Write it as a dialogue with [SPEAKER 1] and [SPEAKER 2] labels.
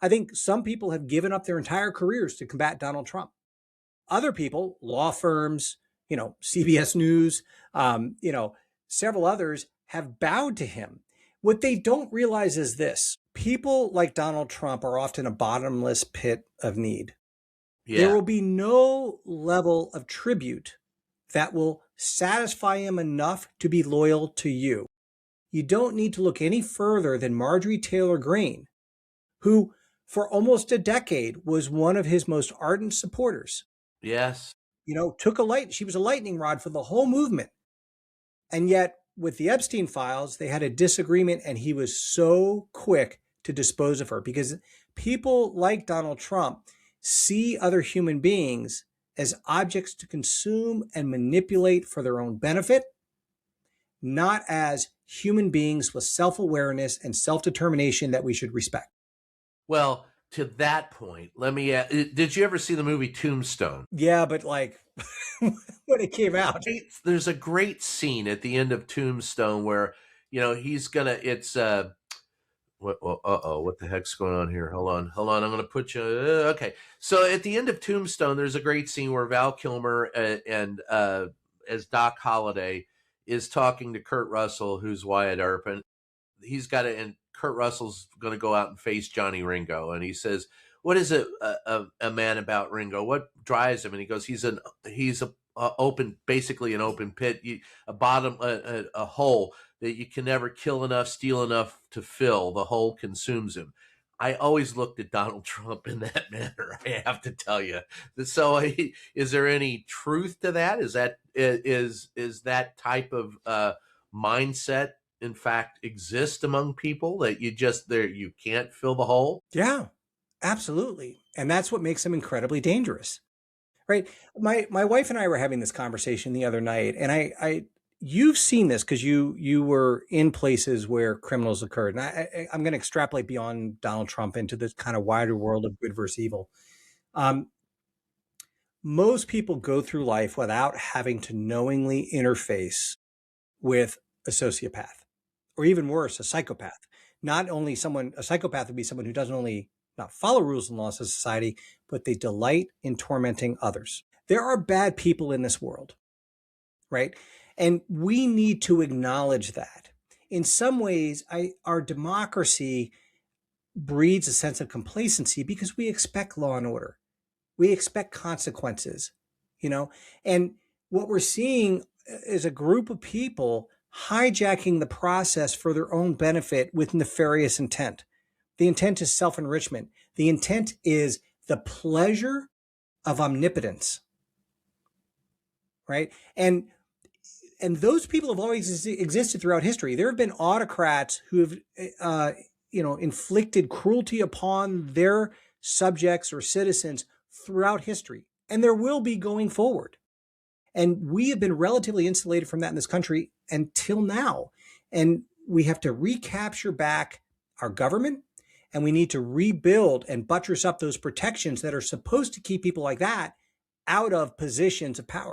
[SPEAKER 1] I think some people have given up their entire careers to combat Donald Trump. Other people, law firms, CBS News, several others have bowed to him. What they don't realize is this: people like Donald Trump are often a bottomless pit of need. There
[SPEAKER 2] Yeah.
[SPEAKER 1] will be no level of tribute that will satisfy him enough to be loyal to you. You don't need to look any further than Marjorie Taylor Greene, who for almost a decade was one of his most ardent supporters.
[SPEAKER 2] Yes.
[SPEAKER 1] She was a lightning rod for the whole movement. And yet, with the Epstein files, they had a disagreement, and he was so quick to dispose of her because people like Donald Trump see other human beings as objects to consume and manipulate for their own benefit, not as human beings with self awareness and self determination that we should respect.
[SPEAKER 2] Well, to that point, let me did you ever see the movie Tombstone?
[SPEAKER 1] Yeah, but like when it came out.
[SPEAKER 2] There's a great scene at the end of Tombstone where, he's gonna it's what the heck's going on here? Hold on, I'm gonna put you okay. So at the end of Tombstone, there's a great scene where Val Kilmer and as Doc Holliday is talking to Kurt Russell, who's Wyatt Earp, and and Kurt Russell's going to go out and face Johnny Ringo, and he says, "What is a man about Ringo? What drives him?" And he goes, "He's basically an open pit, a bottom, a hole that you can never kill enough, steal enough to fill. The hole consumes him." I always looked at Donald Trump in that manner. I have to tell you. So, is there any truth to that? Is that type of mindset in fact exist among people, that you can't fill the hole?
[SPEAKER 1] Yeah, absolutely. And that's what makes them incredibly dangerous. Right. My wife and I were having this conversation the other night, and I you've seen this because you were in places where criminals occurred. And I'm going to extrapolate beyond Donald Trump into this kind of wider world of good versus evil. Um, most people go through life without having to knowingly interface with a sociopath, or even worse, a psychopath. Not only a psychopath would be someone who doesn't only not follow rules and laws of society, but they delight in tormenting others. There are bad people in this world, right? And we need to acknowledge that. In some ways, our democracy breeds a sense of complacency because we expect law and order. We expect consequences, and what we're seeing is a group of people hijacking the process for their own benefit with nefarious intent. The intent is self-enrichment. The intent is the pleasure of omnipotence, right? And those people have always existed throughout history. There have been autocrats who have, inflicted cruelty upon their subjects or citizens throughout history, and there will be going forward. And we have been relatively insulated from that in this country until now. And we have to recapture back our government, and we need to rebuild and buttress up those protections that are supposed to keep people like that out of positions of power.